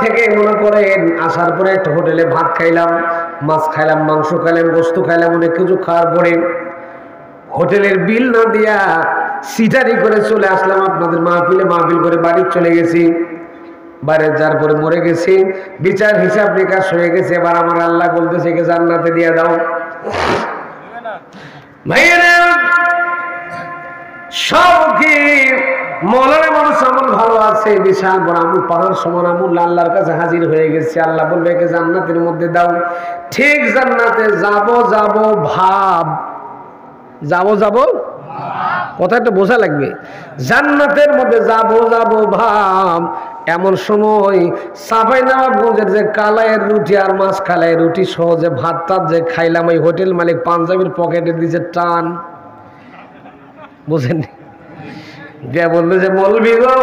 [SPEAKER 1] থেকে মনে করেন আসার পরে একটা হোটেলে ভাত খাইলাম, মাছ খাইলাম, মাংস খাইলাম, গোস্ত খাইলাম, অনেক কিছু খাওয়ার পরে হোটেলের বিল না দিয়া সিটারি করে চলে আসলাম আপনাদের মাহফিলে, মাহফিল করে বাড়ি চলে গেছি। বাইরে যার পরে মরে গেছি, বিচার হিসাব নিকাশ হয়ে গেছে। এবার আমার আল্লাহ বলতেছে, জান্নাতে দিয়ে দাও। ভাইয়েরা সব কি মৌলানা মানুষ আমল ভালো আছে, বিশাল বড় আমল, পাহাড় সমান আমল আল্লাহর কাছে হাজির হয়ে গেছে। আল্লাহ বলবে একে জান্নাতের মধ্যে দাও। ঠিক জান্নাতে যাব যাব ভাব, যাব যাব কথাটা বোঝা লাগবে। জান্নাতের মধ্যে যাব যাব ভাব, এমন সময় চাঁপাইনবাবগঞ্জের যে কালাইয়ের রুটি আর মাছ কালাইয়ের রুটি সহ যে ভাত টাত যে খাইলাম, ওই হোটেল মালিক পাঞ্জাবির পকেটে দিয়েছে টান, বুঝেন? দিয়া বললো যে বলবি গো,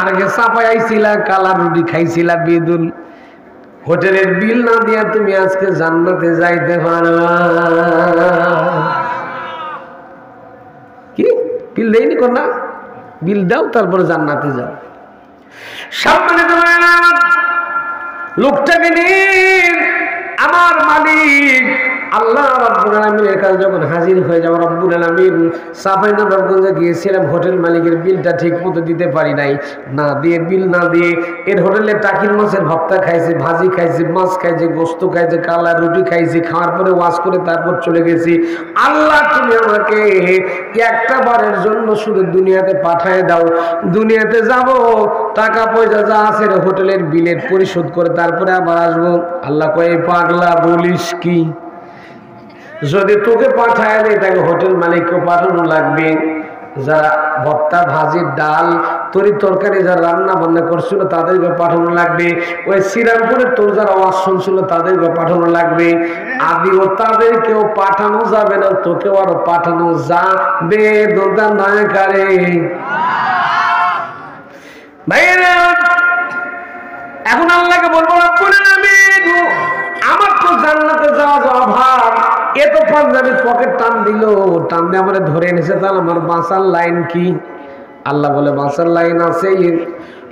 [SPEAKER 1] আগে চাপাই আইছিলা, কালার রুটি খাইছিলা বেদুন, হোটেলের বিল না দিয়া তুমি আজকে জান্নাতে যাইতে পারবা। কি বিল দেয়নি কন্যা? বিল দাও, তারপরে জান্নাতে যাও। সামনে লোকটাকে নিয়ে আমার মালিক আল্লাহ রাব্বুল আলামিনের কাছে যখন হাজির হয়ে যাব, রব্বুল আলামিন চাঁপাইনবাবগঞ্জে গিয়েছিলাম, হোটেল মালিকের বিলটা ঠিক মতো দিতে পারি নাই, না দিয়ে বিল না দিয়ে এর হোটেলে টাকির মাছের ভর্তা খাইছি, ভাজি খাইছি, মাছ খাইছি, গোস্ত খাইছি, কালা রুটি খাইছি, খাওয়ার পরে ওয়াজ করে তারপর চলে গেছি। আল্লাহ তুমি আমাকে একটা বারের জন্য শুধু দুনিয়াতে পাঠায় দাও, দুনিয়াতে যাব, টাকা পয়সা যা আছে হোটেলের বিলের পরিশোধ করে তারপরে আবার আসবো। আল্লাহ কয়ে পাগলা বলিস কি? যদি তোকে পাঠায় দেয় তাকে হোটেল মালিককে পাঠানো লাগবে, যারা ভর্তা ভাজি ডাল তরি তরকারি যারা রান্না বান্না করছিল তাদেরকে পাঠানো লাগবে, ওই শ্রীরামপুরের তোর যারা ওয়াজ শুনছিল তাদেরকে পাঠানো লাগবে, আদিও তাদেরকেও পাঠানো যাবে না, তোকেও আরো পাঠানো যাবে দোদা নয় কারে। ভাইয়েরা এখন আল্লাহকে বলবো আমার তো জান্নাতে যাওয়া যাওয়া ভাব, এ তো পাঞ্জাবির পকেট টান দিল, টান দিয়ে আমার ধরে এনেছে, তাহলে আমার বাঁচার লাইন কি? আল্লাহ বলে বাঁচার লাইন আছে,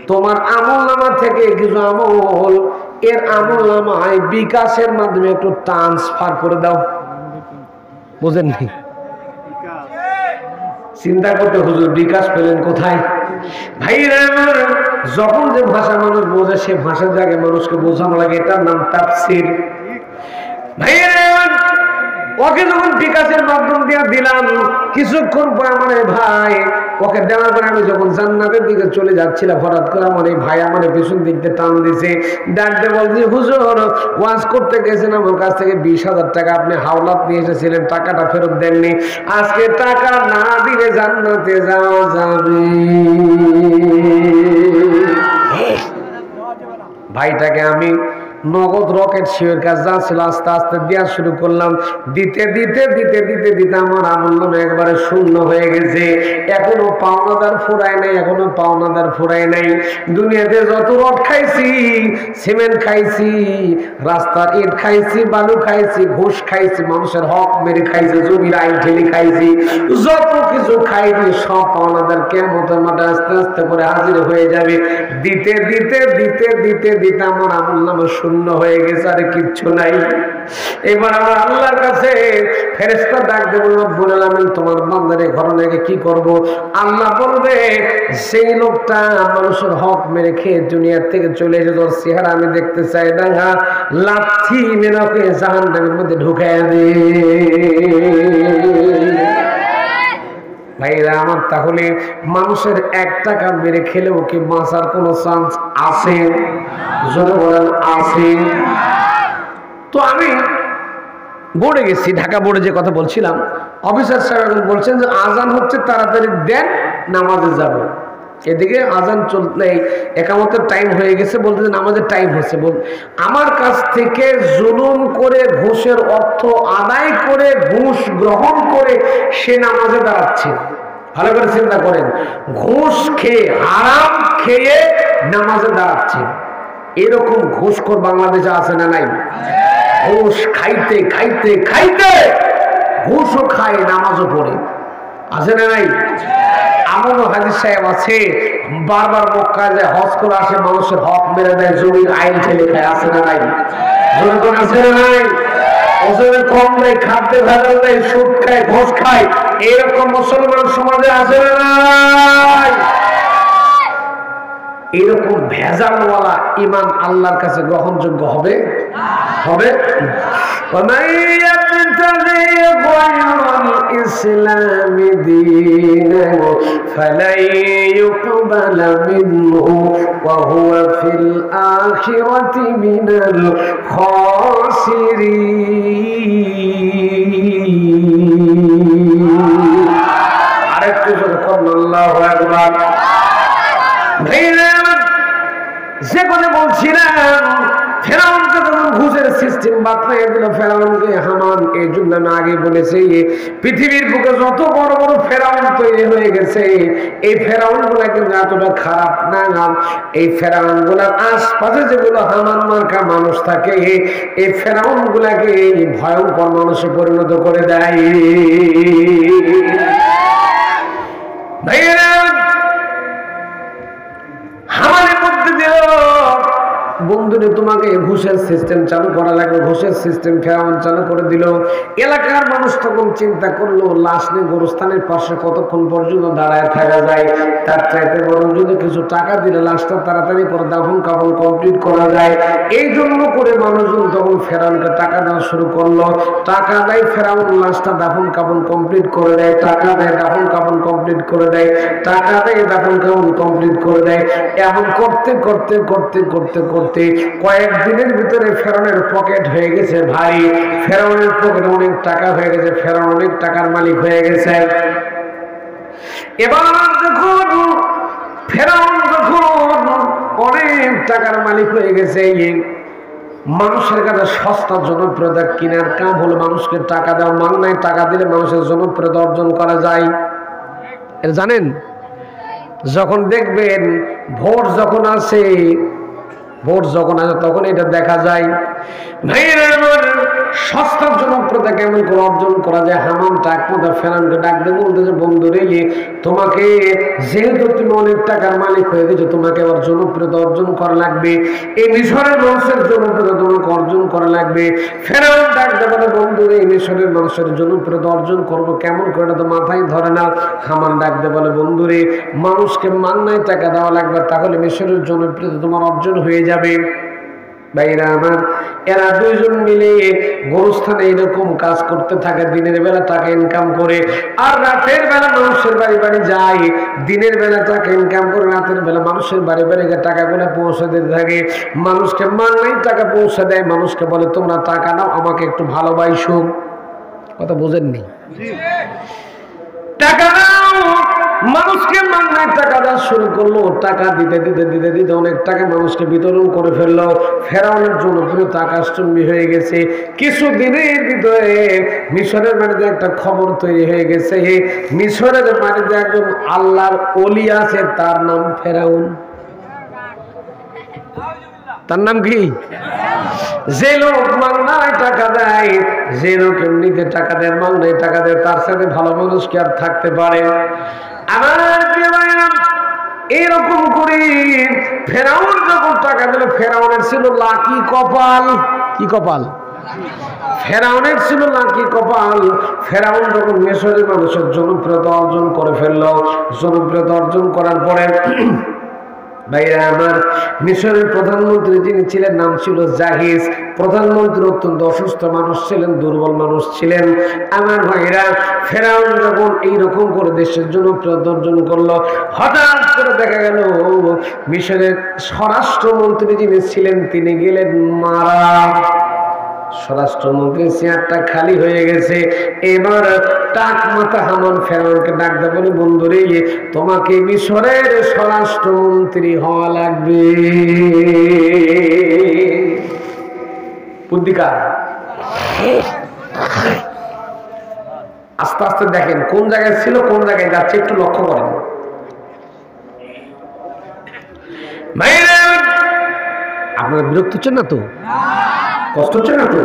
[SPEAKER 1] তোমার আমল নামা থেকে কিছু আমল এর আমল নামায় বিকাশের মাধ্যমে একটু ট্রান্সফার করে দাও। বুঝেননি? চিন্তা করতে হুজুর বিকাশ পেলেন কোথায়? ভাইরা আমার, যখন যে ভাষা মানুষ বোঝে সে ভাষার জায়গায় মানুষকে বোঝানো লাগে, এটার নাম তাফসীর। ভাইরা ওকে যখন বিকাশের মাধ্যম দিয়ে দিলাম, কিছুক্ষণ পর আমার ভাই ওকে দেওয়ার পরে আমি যখন জান্নাতের দিকে চলে যাচ্ছিলাম, হঠাৎ করে আমার এই ভাই আমার পিছন দিক দিয়ে টান দিছে, ডাকতে বলছে হুজুর ওয়াজ করতে গেছেন, আমার কাছ থেকে 20,000 টাকা আপনি হাওলাত নিয়ে এসেছিলেন, টাকাটা ফেরত দেননি, আজকে টাকা না দিলে জান্নাতে যাওয়া যাবে। ভাইটাকে আমি নগদ রকেট শিওর কাজ যা ছিল আস্তে আস্তে দেওয়া শুরু করলাম, দিতে দিতে দিতে দিতে দিতে আমার আমল নামে একবারে শূন্য হয়ে গেছে। এখনো পাওনাদার ফুরায় নাই, এখনো পাওনাদার ফুরায় নাই। দুনিয়াতে যত রড খাইছি, সিমেন্ট খাইছি, রাস্তার ইট খাইছি, বালু খাইছি, ঘুষ খাইছি, মানুষের হক মেরে খাইছি, জমির আইন ঠেলে খাইছি, যত কিছু খাইছি সব পাওনাদার কিয়ামতের মাঠে আস্তে আস্তে করে হাজির হয়ে যাবে। দিতে দিতে দিতে দিতে দিতে আমার আমল নামে শূন্য হয়ে গেছে, আর কিচ্ছু নাই। এবার আমার আল্লাহর কাছে ফেরেশতা ডাক দেব, রব্বুল আলামিন তোমার বান্দার এই ঘটনাকে কি করব? আল্লাহ বলবে সেই লোকটা মানুষের হক মেরে খেয়ে দুনিয়ার থেকে চলে এসে তোর চেহারা আমি দেখতে চাই না, লাথি মেরে ওকে জাহান্নামের মধ্যে ঢুকায় দে। ভাইরা আমার, তাহলে মানুষের 1 টাকা মেরে খেলেও কি বাঁচার কোনো চান্স আছে? যদি বলেন আছে। তো আমি বোর্ডে গেছি, ঢাকা বোর্ডে যে কথা বলছিলাম, অফিসার সাহেব এখন বলছেন যে আজান হচ্ছে, তাড়াতাড়ি দেন, নামাজে যাব। এদিকে আজান চলতে একামতের টাইম হয়ে গেছে, বলতে নামাজের টাইম হচ্ছে। আমার কাছ থেকে জুলুম করে ঘুষের অর্থ আদায় করে ঘুষ গ্রহণ করে সে নামাজে দাঁড়াচ্ছে। ভালো করে চিন্তা করেন, ঘুষ খেয়ে হারাম খেয়ে নামাজে দাঁড়াচ্ছে। এরকম ঘুষখোর বাংলাদেশে আছে না নাই? ঘুষ খাইতে খাইতে খাইতে ঘুষও খায়, নামাজও পড়ে, আছে না নাই? এমন হাজির সাহেব আছে বারবার মক্কায় যায়, হজ করে আসে, মানুষের হক মেরে দেয়, জমির আইন ঠেলে খায়, আছে না নাই? আছে না নাই? ওজনে কম নেই, খাদ্যে ভেজাল নেই, সুদ খায়, ঘুষ খায়, এরকম মুসলমান সমাজে আছে না নাই? এরকম ভেজালওয়ালা ইমান আল্লাহর কাছে গ্রহণযোগ্য হবে হবে ومن يبتغي غير الإسلام دينا فلن يقبل منه وهو في الآخرة من الخاسرين আরেকটু জোরে বলুন আল্লাহু আকবার যে কথা বলছিলাম ফেরাউনকে যখন ঘুষের সিস্টেম বাতলাইয়ে দিল ফেরাউনকে হামান এই জন্য আমি আগে বলেছি পৃথিবীর বুকে যত বড় বড় ফেরাউন তৈরি হয়ে গেছে এই ফেরাউন গুলা কিন্তু এতটা খারাপ না এই ফেরাউন গুলার আশপাশে যেগুলো হামান মার্কা মানুষ থাকে এই ফেরাউন গুলাকে ভয়ঙ্কর মানুষে পরিণত করে দেয় হামানের মধ্যে দিল বন্ধুরে তোমাকে ঘুষের সিস্টেম চালু করা লাগবে ঘুষের সিস্টেম ফেরাউন চালু করে দিল এলাকার মানুষ তখন চিন্তা করলো লাশ নিয়ে গোরস্থানের পাশে কতক্ষণ পর্যন্ত দাঁড়ায় থাকা যায় তার চাইতে বরং যদি কিছু টাকা দিলে লাশটা তাড়াতাড়ি করে দাফন কাফন কমপ্লিট করা যায় এই জন্য করে মানুষজন তখন ফেরাউনকে টাকা দেওয়া শুরু করলো টাকা দেয় ফেরাউন লাশটা দাফন কাফন কমপ্লিট করে দেয় টাকা দেয় দাফন কাফন কমপ্লিট করে দেয় টাকা দেয় দাফন কাফন কমপ্লিট করে দেয় এমন করতে করতে করতে করতে করতে কয়েকদিনের ভিতরে ফেরাউনের পকেট হয়ে গেছে ভাই ফেরাউনের পকেটে অনেক টাকা হয়ে গেছে ফেরাউন অনেক টাকার মালিক হয়ে গেছে এবার যখন ফেরাউন যখন অনেক টাকার মালিক হয়ে গেছে মানুষের কাছে সস্তা জনপ্রিয়তা কেনার কাম হলো মানুষকে টাকা দেওয়া মাংনায় টাকা দিলে মানুষের জনপ্রিয়তা অর্জন করা যায় এর জানেন যখন দেখবেন ভোট যখন আসে তখন এটা দেখা যায় সস্তার জনপ্রিয়তা কেমন করে অর্জন করা যায় হামান টাকমতা ফেরানকে ডাকতে বলতেছে বন্ধু রে তোমাকে যেহেতু তুমি অনেক টাকার মালিক হয়ে গেছো তোমাকে আবার জনপ্রিয়তা অর্জন করা লাগবে এই মিশরের মানুষের জনপ্রিয়তা তোমাকে অর্জন করা লাগবে ফেরাউন ডাকতে বলে বন্ধু রে মিশরের মানুষের জনপ্রিয়তা অর্জন করবো কেমন করে তো মাথায় ধরে না হামান ডাকতে বলে বন্ধু রে মানুষকে মান্নায় টাকা দেওয়া লাগবে তাহলে মিশরের জনপ্রিয়তা তোমার অর্জন হয়ে যাবে ভাইরা আমার এরা দুইজন মিলে গোরস্থানে এরকম কাজ করতে থাকে দিনের বেলা টাকা ইনকাম করে আর রাতের বেলা মানুষের বাড়ি বাড়ি যায় দিনের বেলা টাকা ইনকাম করে রাতের বেলা মানুষের বাড়ি বাড়ি টাকাগুলো পৌঁছে দিতে থাকে মানুষকে মান্নাই টাকা পৌঁছে দেয় মানুষকে বলে তোমরা টাকা নাও আমাকে একটু ভালোবাসো কথা বোঝেননি টাকা নাও মানুষকে মান্নায় টাকা দেওয়া শুরু করলো টাকা দিতে দিতে দিতে দিতে অনেক টাকা মানুষকে বিতরণ করে ফেললো ফেরাউনের জনপ্রিয়তা আকাশচুম্বী হয়ে গেছে কিছুদিনের ভিতরে মিশরের মাটিতে একটা খবর তৈরি হয়ে গেছে মিশরের মাটিতে একজন আল্লাহর ওলি আছে তার নাম ফেরাউন তার নাম কি যে লোক মাংনায় টাকা দেয় যে লোক এমনিতে টাকা দেয় মাংনায় টাকা দেয় তার সাথে ভালো মানুষ কি আর থাকতে পারে আমার প্রিয় ভাইরা এরকম করে ফেরাউন যখন টাকা দিল ফেরাউনের ছিল লাকি কপাল কি কপাল ফেরাউনের ছিল লাকি কপাল ফেরাউন যখন মিশরের মানুষের জনপ্রিয়তা অর্জন করে ফেললো জনপ্রিয়তা অর্জন করার পরে ভাইরা আমার মিশরের প্রধানমন্ত্রী যিনি ছিলেন নাম ছিল জাহিজ প্রধানমন্ত্রী অত্যন্ত অসুস্থ মানুষ ছিলেন দুর্বল মানুষ ছিলেন আমার ভাইরা ফেরাউন যখন এইরকম করে দেশের জনপ্রিয়তা অর্জন করলো হঠাৎ করে দেখা গেল মিশরের স্বরাষ্ট্রমন্ত্রী যিনি ছিলেন তিনি গেলেন মারা স্বরাষ্ট্রমন্ত্রী চেয়ারটা খালি হয়ে গেছে এবার টাক মাথা হামান ফেরাউনকে ডাকতে বলে বন্ধুরে তোমাকে মিশরের স্বরাষ্ট্রমন্ত্রী হওয়া লাগবে বুদ্ধিকার আস্তে আস্তে দেখেন কোন জায়গায় ছিল কোন জায়গায় যাচ্ছে একটু লক্ষ্য করেন আপনারা বিরক্ত হচ্ছেন না তো কষ্ট হচ্ছে না তো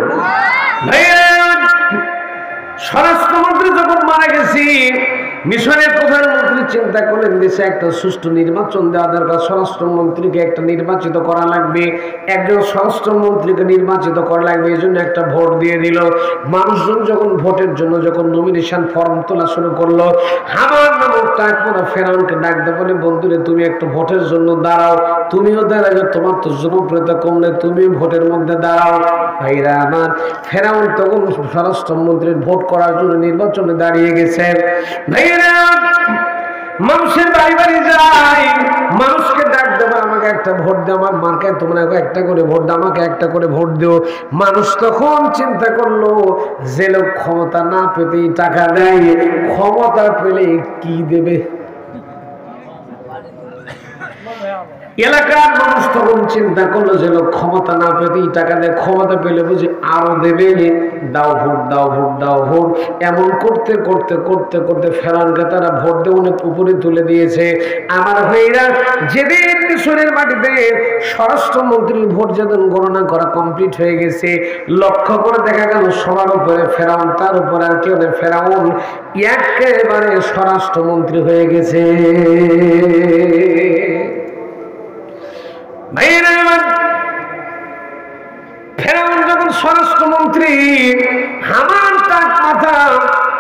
[SPEAKER 1] স্বরাষ্ট্রমন্ত্রী যখন মারা গেছি মিশরের প্রধানমন্ত্রী চিন্তা করলেন দেশে একটা সুষ্ঠু নির্বাচন দেওয়া দরকার, স্বরাষ্ট্রমন্ত্রীকে একটা নির্বাচিত করা লাগবে, একজন স্বরাষ্ট্রমন্ত্রীকে নির্বাচিত করা লাগবে, এই জন্য একটা ভোট দিয়ে দিল। মানুষজন যখন ভোটের জন্য যখন নমিনেশন ফর্ম তোলা শুরু করলো, হামান নামক টাকপোড়া ফেরাউনকে ডাকতে বলে, বন্ধুরে তুমি একটু ভোটের জন্য দাঁড়াও, তুমিও দাঁড়াও, তোমার তো জনপ্রিয়তা কম নেই, তুমি ভোটের মধ্যে দাঁড়াও। ভাইরা আমার, ফেরাউন তখন স্বরাষ্ট্রমন্ত্রীর ভোট করার জন্য নির্বাচনে দাঁড়িয়ে গেছে। ভাইরা মানুষের বাড়ি বাড়ি যায়, মানুষকে ডাক দেবে, আমাকে একটা ভোট দাও, আমার মার্কে তোমরা একটা করে ভোট দাও, আমাকে একটা করে ভোট দিও। মানুষ তখন চিন্তা করলো, যে লোক ক্ষমতা না পেতেই টাকা দেয়, ক্ষমতা পেলে কি দেবে? এলাকার মানুষ তখন চিন্তা করলো, যে লোক ক্ষমতা না পেতেই টাকা দেয়, ক্ষমতা পেলে বুঝি আরো দেবে, দাও ভোট, দাও ভোট, দাও ভোট। এমন করতে করতে করতে করতে ফেরাউনকে তারা ভোট দিয়ে অনেক উপরে তুলে দিয়েছে। আমার ভাইরা, যেদিন মিশরের মাটিতে স্বরাষ্ট্রমন্ত্রীর ভোট যেদিন গণনা করা কমপ্লিট হয়ে গেছে, লক্ষ্য করে দেখা গেল সবার উপরে ফেরাউন, তার উপর আর কেউ নেই, ফেরাউন একেবারে স্বরাষ্ট্রমন্ত্রী হয়ে গেছে। ফেরাউন যখন স্বরাষ্ট্রমন্ত্রী, হামান টাক মাথা,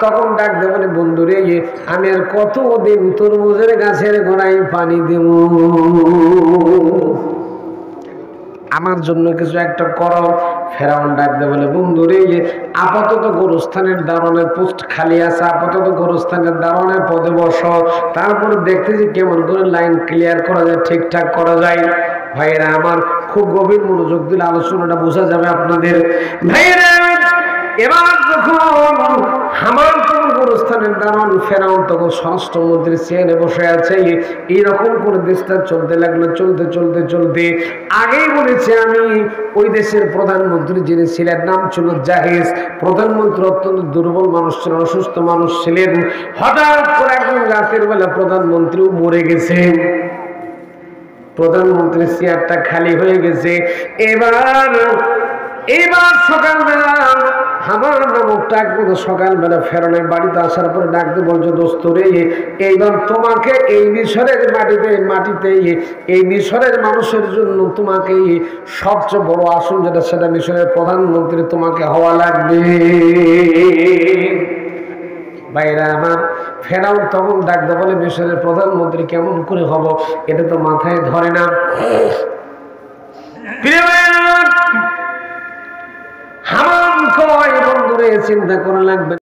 [SPEAKER 1] তখন ডাক দে বলে, বন্ধুরে আমি আর কতদিন তরমুজের গাছের গোড়ায় পানি দেব, আমার জন্য কিছু একটা করো। ফেরাউন ডাক দে বলে, বন্ধুরে আপাতত গোরস্থানের দারোয়ানের পোস্ট খালি আছে, আপাতত গোরস্থানের দারোয়ানের পদে বসো, তারপর দেখতেছি কেমন করে লাইন ক্লিয়ার করা যায়, ঠিকঠাক করা যায়। ভাইয়েরা আমার, খুব গভীর মনোযোগ দিলে আলোচনাটা বোঝা যাবে আপনাদের। ভাইয়েরা এবার যখন হামান তখন গোরস্থানের দারোয়ান, ফেরাউন তখন স্বরাষ্ট্রমন্ত্রীর চেয়ারে বসে আছে, এইরকম করে দেশটা চলতে লাগলো। চলতে চলতে চলতে, আগেই বলেছে আমি, ওই দেশের প্রধানমন্ত্রী যিনি ছিলেন, নাম ছিল জাহিজ। প্রধানমন্ত্রী অত্যন্ত দুর্বল মানুষ ছিলেন, অসুস্থ মানুষ ছিলেন। হঠাৎ করে একদিন রাতের বেলা প্রধানমন্ত্রীও মরে গেছে, প্রধানমন্ত্রীর চেয়ারটা খালি হয়ে গেছে। এবার সকালবেলা হামান নামক টাকপোড়া সকালবেলা ফেরাউনের বাড়িতে আসার পরে ডাকতে বলছে, দোস্ত রে, এইবার তোমাকে এই মিশরের মাটিতে এই মিশরের মানুষের জন্য তোমাকে সবচেয়ে বড় আসন যেটা, সেটা মিশরের প্রধানমন্ত্রী তোমাকে হওয়া লাগবে। বাইরা আমার, ফেরাউন তখন ডাকতে বলে, মিশরের প্রধানমন্ত্রী কেমন করে হব, এটা তো মাথায় ধরে না। হামান কয়, বন্ধুরে চিন্তা করা লাগবে।